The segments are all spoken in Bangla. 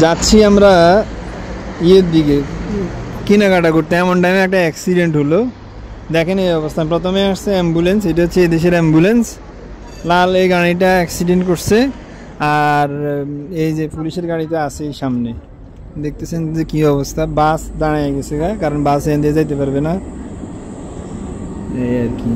যাচ্ছি আমরা ইয়ের দিকে কেনাকাটা করতে, এমন টাইমে একটা অ্যাক্সিডেন্ট হলো। দেখেন এই অবস্থা। প্রথমে আসছে অ্যাম্বুলেন্স, এটা হচ্ছে এদেশের অ্যাম্বুলেন্স, লাল এই গাড়িটা অ্যাক্সিডেন্ট করছে। আর এই যে পুলিশের গাড়িটা আছে এই সামনে, দেখতেছেন যে কি অবস্থা। বাস দাঁড়িয়ে গেছে, কারণ বাস এনে যাইতে পারবে না এই আর কি।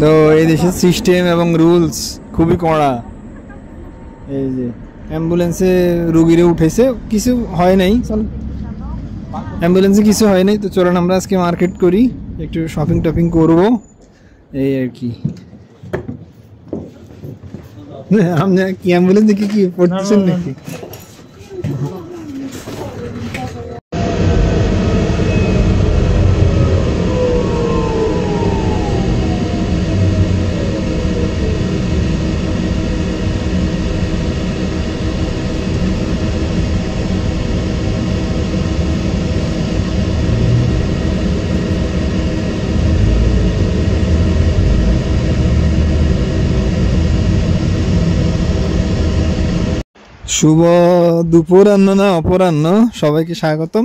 তো এই দেশের সিস্টেম এবং রুলস খুবই কড়া। এই যে অ্যাম্বুলেন্সে রুগীরা উঠেছে, কিছু হয় নাই, চলো অ্যাম্বুলেন্সে কিছু হয় নাই। তো চলুন আমরা আজকে মার্কেট করি, একটু শপিং টপিং করবো এই আর কি। আপনি কি অ্যাম্বুলেন্স দেখে কি পড়তেছেন নাকি? শুভ দুপুরাহ্ন না অপরাহ্ন, সবাইকে স্বাগতম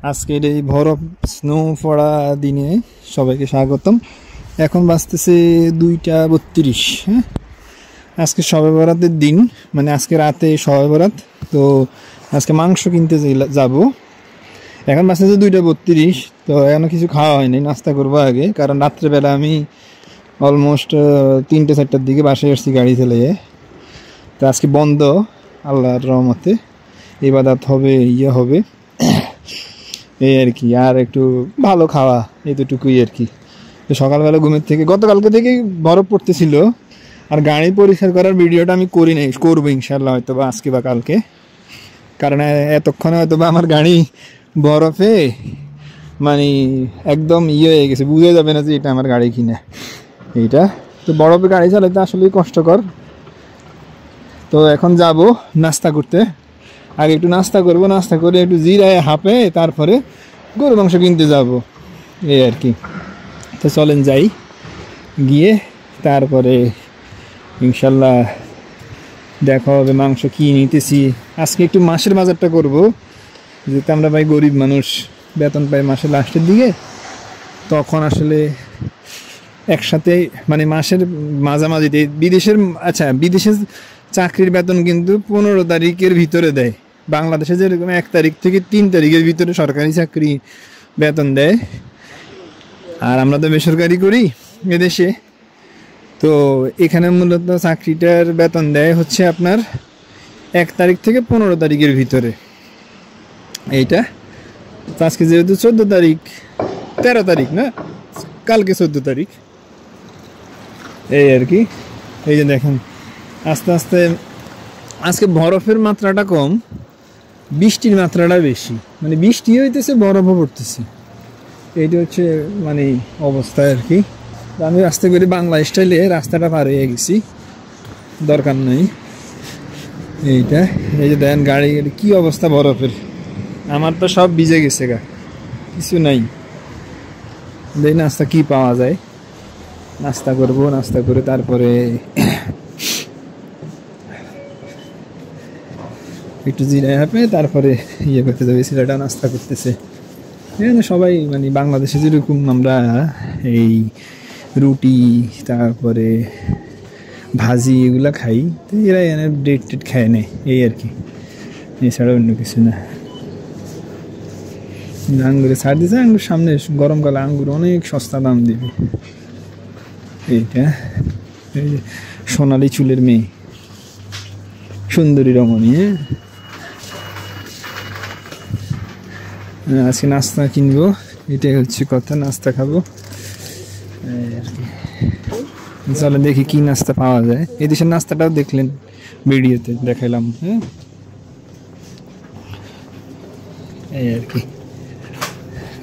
আজকের এই বরফ স্নো পড়া দিনে। সবাইকে স্বাগতম। এখন বাজতেছে 2টা 32। হ্যাঁ, আজকে শবে বরাতের দিন, মানে আজকে রাতে শবে বরাত। তো আজকে মাংস কিনতে যাব। এখন বাজতেছে 2টা 32। তো এখনো কিছু খাওয়া হয়নি, নাস্তা করবো আগে, কারণ রাত্রেবেলা আমি অলমোস্ট 3টে 4টার দিকে বাসায় আসছি গাড়ি চালিয়ে। তো আজকে বন্ধ আল্লাহর রহমতে, ইবাদত হবে, ইয়ে হবে এই আর কি। আর একটু ভালো খাওয়া, এতটুকুই আর কি। তো সকালবেলা ঘুমের থেকে, গতকালকে থেকে বরফ পড়তেছিল, আর গাড়ি পরিষ্কার করার ভিডিওটা আমি করি নাই, করবো ইনশাল্লাহ হয়তো বা আজকে বা কালকে। কারণ এতক্ষণে হয়তো বা আমার গাড়ি বরফে মানে একদম ইয়ে হয়ে গেছে, বুঝে যাবে না যে এটা আমার গাড়ি কিনা এইটা। তো বরফে গাড়ি চালাতে আসলেই কষ্টকর। তো এখন যাব নাস্তা করতে, আগে একটু নাস্তা করব, নাস্তা করে একটু জিরায় হাঁপে তারপরে গরু মাংস কিনতে যাব এই আর কি। তো চলেন যাই, গিয়ে তারপরে ইনশাল্লাহ দেখা হবে মাংস কি নিতেছি। আজকে একটু মাছের বাজারটা করব, যেহেতু আমরা ভাই গরিব মানুষ, বেতন পাই মাসের লাস্টের দিকে, তখন আসলে একসাথে মানে মাসের মাঝামাঝিতে বিদেশের, আচ্ছা বিদেশের চাকরির বেতন কিন্তু 15 তারিখের ভিতরে দেয়। বাংলাদেশে যেরকম 1 তারিখ থেকে 3 তারিখের ভিতরে সরকারি চাকরি বেতন দেয়, আর আমরা তো বেসরকারি করি এদেশে। তো এখানে মূলত চাকরিটার বেতন দেয় হচ্ছে আপনার 1 তারিখ থেকে 15 তারিখের ভিতরে এইটা। তো আজকে যেহেতু 14 তারিখ, 13 তারিখ না, কালকে 14 তারিখ এই আর কি। এই যে দেখেন আস্তে আস্তে আজকে বরফের মাত্রাটা কম, বৃষ্টির মাত্রাটা বেশি, মানে বৃষ্টি হইতেছে বরফও পড়তেছে, এইটা হচ্ছে মানে অবস্থা আর কি। আমি রাস্তা করে বাংলা স্টাইলে রাস্তাটা পার হয়ে গেছি, দরকার নেই এইটা। এই যে দেখেন গাড়ি কি অবস্থা বরফের, আমার তো সব ভিজে গেছে গা, কিছু নাই। দেখি নাস্তা কি পাওয়া যায়, নাস্তা করব, নাস্তা করে তারপরে একটু জিরায় হাঁপে তারপরে ইয়ে করতে যাবে। ছেলেটা নাস্তা করতেছে, সবাই মানে বাংলাদেশে যেরকম আমরা এই রুটি তারপরে ভাজি এগুলা খাই, তো এরা এনে ব্রেড টেড খায় নেয় এই আর কি, এছাড়া অন্য কিছু না। আঙ্গুরে ছাড় দিয়েছে, আঙ্গুর সামনে গরমকালে আঙ্গুর অনেক সস্তা দাম দিবে এইটা। এই যে সোনালি চুলের মেয়ে, সুন্দরী রমণী। আজকে নাস্তা কিনবো, এটাই হচ্ছে কথা, নাস্তা খাবো আর কি। চলো দেখি কি নাস্তা পাওয়া যায়। এই দেশের নাস্তাটাও দেখলেন ভিডিওতে দেখাইলাম, হ্যাঁ এই আর কি।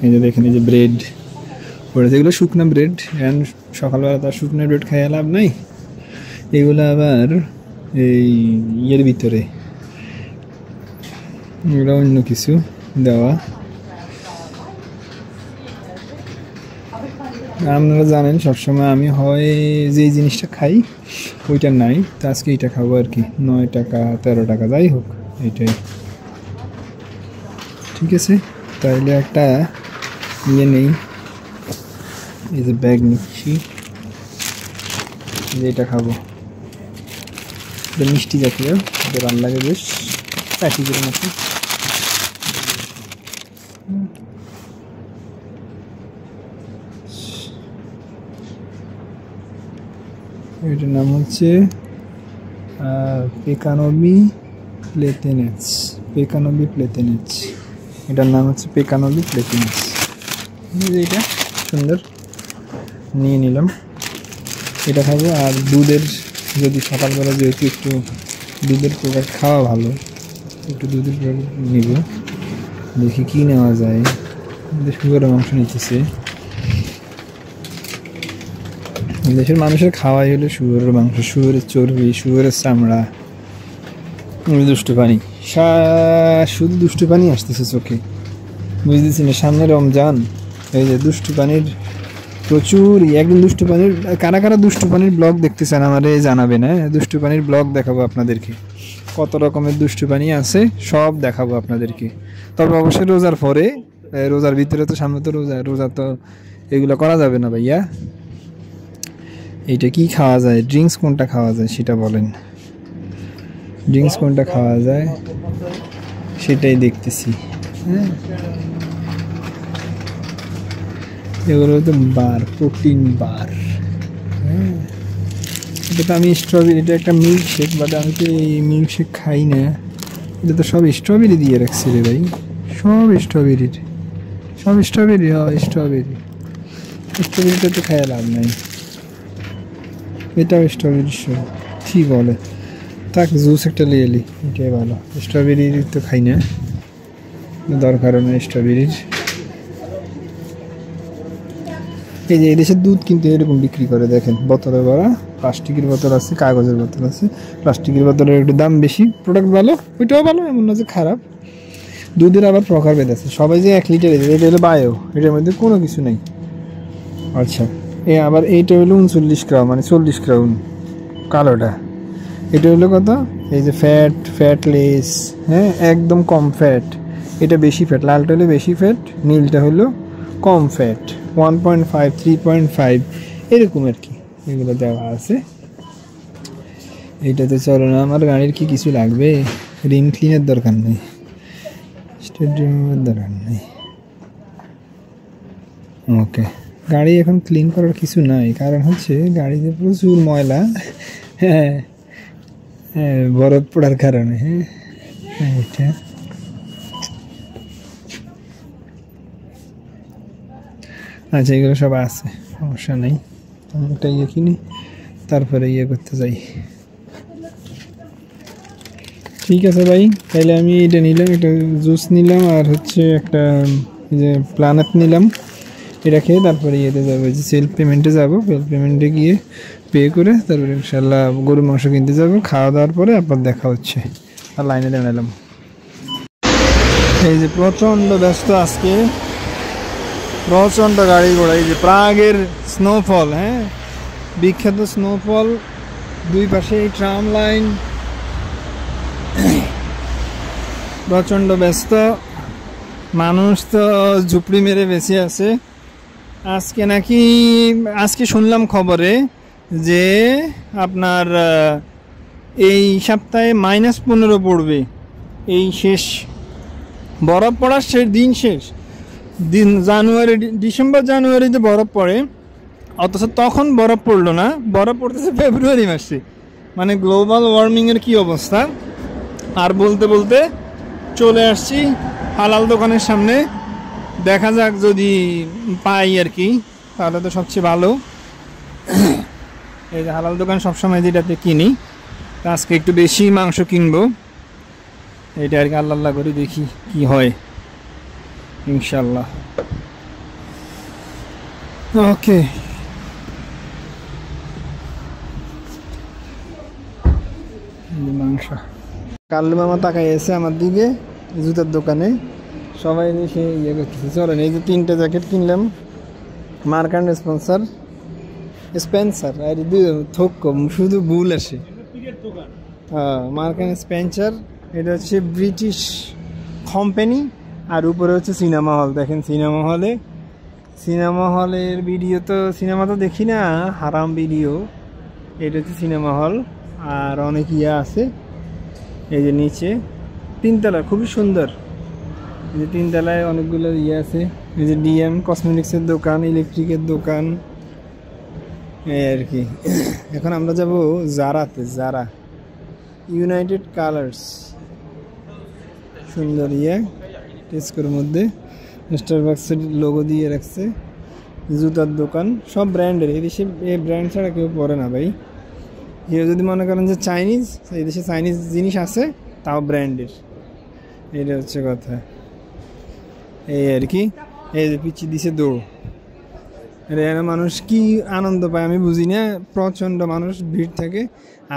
এই যে দেখেন এই যে ব্রেড পড়েছে, এগুলো শুকনো ব্রেড, সকালবেলা তার শুকনো ব্রেড খাইয়ে লাভ নাই, এগুলো আবার এই ইয়ের ভিতরে এগুলো অন্য কিছু দেওয়া। আপনারা জানেন সবসময় আমি হয় যে জিনিসটা খাই ওইটা নাই, তো আজকে এইটা খাবো আর কি। 9 টাকা 13 টাকা যাই হোক, এইটাই ঠিক আছে, তাইলে একটা ইয়ে নেই, এই যে ব্যাগ নিচ্ছি, এটা খাবো, এটা মিষ্টি জাতীয়, এটা ভালো লাগে বেশ, প্যাকেটের মতো। এটার নাম হচ্ছে পেকানবি প্লেটেনেটস, পেকানবি প্লেটেনেটস, এটার নাম হচ্ছে পেকানবি প্লেটেনেটস। এটা সুন্দর, নিয়ে নিলাম, এটা খাবো। আর দুধের, যদি সকালবেলা যেহেতু একটু দুধের প্রোডাক্ট খাওয়া ভালো, একটু দুধের প্রোডাক্ট নিব, দেখি কী নেওয়া যায়। শুকরের মাংস নিতেছে, দেশের মানুষের খাওয়াই হলো শুয়োরের মাংস, শুয়োরের চর্বি, শুয়োরের চামড়া, দুষ্টু পানি, শুধু দুষ্টু পানি আসতেছে চোখে, বুঝতেছি না। সামনে রমজান, এই যে দুষ্টু পানির প্রচুর, একদম দুষ্টু পানির, কারা কারা দুষ্টু পানির ব্লগ দেখতেছেন আমারে জানাবেন। হ্যাঁ, দুষ্টু পানির ব্লগ দেখাবো আপনাদেরকে, কত রকমের দুষ্টু পানি আছে সব দেখাবো আপনাদেরকে। তবে অবশ্যই রোজার পরে, রোজার ভিতরে তো, সামনে তো রোজা তো এগুলো করা যাবে না ভাইয়া। এইটা কি খাওয়া যায়, ড্রিঙ্কস কোনটা খাওয়া যায় সেটা বলেন, ড্রিঙ্কস কোনটা খাওয়া যায় সেটাই দেখতেছি। হ্যাঁ, এগুলো তো বার, প্রোটিন বার। হ্যাঁ, এটা তো আমি স্ট্রবেরি, এটা একটা মিল্কশেক, বাট আমি তো এই মিল্কশেক খাই না। এটা তো সব স্ট্রবেরি দিয়ে রাখছি রে ভাই, সব স্ট্রবেরির, সব স্ট্রবেরি, হয় স্ট্রবেরি, স্ট্রবেরিটা তো খায় লাভ নাই। এটাও স্ট্রবেরি শো, কি বলে, তাক জুস একটা নিয়ে এলি, এটাই ভালো। স্ট্রবেরি তো খাই না, দরকারও না স্ট্রবেরির। এই যে এদেশের দুধ কিন্তু এরকম বিক্রি করে, দেখেন বোতলে ভরা, প্লাস্টিকের বোতল আছে, কাগজের বোতল আছে। প্লাস্টিকের বোতলের একটু দাম বেশি, প্রোডাক্ট ভালো, ওইটাও ভালো, এমন না যে খারাপ। দুধের আবার প্রকারভেদ আছে, সবাই যে 1 লিটার, এটা হলো বায়ো, এটার মধ্যে কোনো কিছু নেই। আচ্ছা, আবার এইটা হলো 39 ক্রাউন, মানে 40 ক্রাউন কালোটা। এটা হলো কত, এই যে ফ্যাটলেস, হ্যাঁ, একদম কম ফ্যাট, এটা বেশি ফ্যাট, লালটা হলো বেশি ফ্যাট, নীলটা হলো কম ফ্যাট, 1.5, 3.5 এরকম আর কি, এগুলো দেওয়া আছে। এইটাতে চলো না, আমার গাড়ির কি কিছু লাগবে, রিম ক্লিনের দরকার নেই, স্টেডিয়ামের দরকার নেই, ওকে। গাড়ি এখন ক্লিন করার কিছু নাই, কারণ হচ্ছে গাড়িতে প্রচুর ময়লা, হ্যাঁ হ্যাঁ, বরফ পড়ার কারণে। হ্যাঁ, এটা আচ্ছা, এগুলো সব আছে, সমস্যা নেই। একটা ইয়ে কিনি, তারপরে ইয়ে করতে যাই। ঠিক আছে ভাই, তাহলে আমি এটা নিলাম, একটা জুস নিলাম, আর হচ্ছে একটা যে প্ল্যানেট নিলাম, এটা খেয়ে তারপরে ইয়েতে যাবো, যে সেলফ পেমেন্টে যাবো, সেলফ পেমেন্টে গিয়ে পে করে তারপরে ইনশাল্লাহ গরুর মাংস কিনতে যাবো। খাওয়া দাওয়ার পরে আবার দেখা হচ্ছে। আর লাইনে দাঁড়ালাম, এই যে প্রচণ্ড ব্যস্ত আজকে, প্রচণ্ড গাড়ি ঘোড়া, এই যে প্রাগের স্নোফল, হ্যাঁ, বিখ্যাত স্নোফল, দুই পাশে এই ট্রাম লাইন, প্রচণ্ড ব্যস্ত মানুষ, তো ঝুপড়ি মেরে বেঁচে আছে। আজকে নাকি, আজকে শুনলাম খবরে যে আপনার এই সপ্তাহে -15 পড়বে, এই শেষ বরফ পড়ার শেষ দিন, জানুয়ারি, ডিসেম্বর জানুয়ারিতে বরফ পড়ে, অথচ তখন বরফ পড়লো না, বরফ পড়তেছে ফেব্রুয়ারি মাসে। মানে গ্লোবাল ওয়ার্মিংয়ের কি অবস্থা। আর বলতে বলতে চলে আসছি হালাল দোকানের সামনে, দেখা যাক যদি পাই আর কি, তাহলে তো সবচেয়ে ভালো। এই যে হালাল দোকান সবসময় যেটাতে কিনি, আজকে একটু বেশি মাংস কিনবো, এটা আর কি, আল্লাহ করে দেখি কি হয়, ইনশাল্লাহ। ওকে, মাংস। কাল্লু মামা তাকাই এসে আমার দিকে, জুতার দোকানে সবাই এসে ইয়ে করতেছে। চলেন, এই যে 3টে জ্যাকেট কিনলাম, মার্ক অ্যান্ড স্পেন্সার, আর থোক কম, শুধু ভুল আসে। হ্যাঁ, মার্ক অ্যান্ড স্পেন্সার, এটা হচ্ছে ব্রিটিশ কোম্পানি, আর উপরে হচ্ছে সিনেমা হল। দেখেন সিনেমা হলের ভিডিও তো, সিনেমা তো দেখি না, হারাম ভিডিও। এটা হচ্ছে সিনেমা হল। আর অনেক আছে, এই যে নিচে 3 তলা, খুবই সুন্দর। এই যে 3 তলায় অনেকগুলো আছে। এই যে ডিএম কসমেটিক্সের দোকান, ইলেকট্রিকের দোকান, এই আর কি। এখন আমরা যাব জারাতে। জারা ইউনাইটেড কালার্স, সুন্দর টেস্কোর মধ্যে স্টারবাক্সের লোগো দিয়ে রাখছে। জুতার দোকান, সব ব্র্যান্ডের। এই দেশে এই ব্র্যান্ড ছাড়া কেউ পরে না ভাই। কেউ যদি মনে করেন যে চাইনিজ, এই দেশে চাইনিজ জিনিস আছে, তাও ব্র্যান্ডের। এটা হচ্ছে কথা, এই আর কি। এই যে পিছিয়ে দিছে দৌড়, এখানে মানুষ কি আনন্দ পায় আমি বুঝি না। প্রচণ্ড মানুষ, ভিড় থাকে।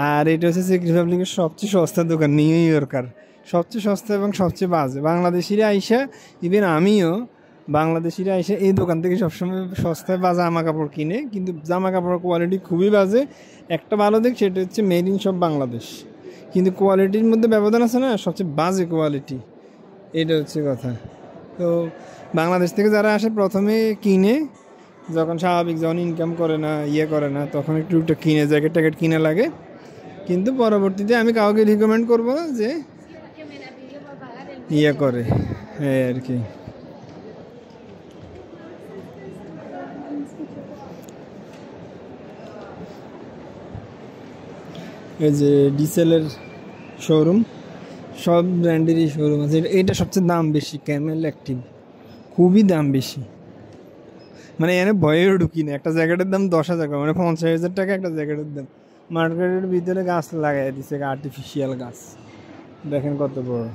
আর এটা হচ্ছে চেক রিপাবলিকের সবচেয়ে সস্তা দোকান, নিউ ইয়র্কার। সবচেয়ে সস্তা এবং সবচেয়ে বাজে। বাংলাদেশিরা আইসা, ইভেন আমিও, বাংলাদেশিরা আইসা এই দোকান থেকে সবসময় সস্তায় বাজে জামা কাপড় কিনে, কিন্তু জামা কাপড়ের কোয়ালিটি খুবই বাজে। একটা ভালো দিক সেটা হচ্ছে মেড ইন সব বাংলাদেশ, কিন্তু কোয়ালিটির মধ্যে ব্যবধান আছে না, সবচেয়ে বাজে কোয়ালিটি। এটা হচ্ছে কথা। তো বাংলাদেশ থেকে যারা আসে প্রথমে কিনে, যখন স্বাভাবিক, যখন ইনকাম করে না, করে না, তখন একটু কিনে, জ্যাকেট ট্যাকেট কিনে লাগে। কিন্তু পরবর্তীতে আমি কাউকে রিকমেন্ড করবো না যে করে, আর কি। এই যে ডিসেলের শোরুম, সব ব্র্যান্ডেরই শোরুম আছে। এটা সবচেয়ে দাম বেশি, ক্যামেল অ্যাক্টিভ, খুবই দাম বেশি। মানে এনে ভয়েও ঢুকি না। একটা জ্যাকেটের দাম 10,000, মানে 50,000 টাকা একটা জ্যাকেটের দাম। মার্কেটের ভিতরে গাছ লাগাই দিচ্ছে, আর্টিফিশিয়াল গাছ, দেখেন কত বড়।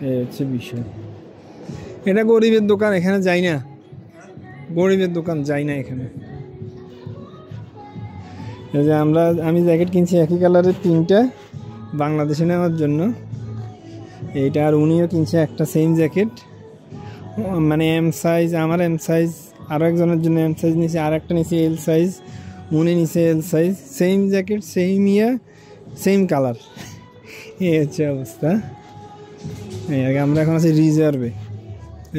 এই হচ্ছে বিষয়। এটা গরিবের দোকান, এখানে যাই না, গরিবের দোকান যাই না এখানে। এই যে আমি জ্যাকেট কিনছি একই কালারের 3টা বাংলাদেশে নেওয়ার জন্য। এইটা আর উনিও কিনছে একটা সেম জ্যাকেট, মানে এম সাইজ, আমার এম সাইজ, আরও একজনের জন্য এম সাইজ নিয়েছে, আর একটা নিয়েছে এল সাইজ, উনি নিচে L size. Same jacket, same same colour. এই হচ্ছে অবস্থা। এই আগে আমরা এখন আছি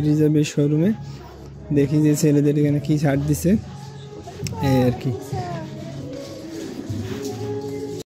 রিজার্ভের শোরুমে। দেখি যে ছেলেদের এখানে কী ছাড় দিছে, এই আর কি।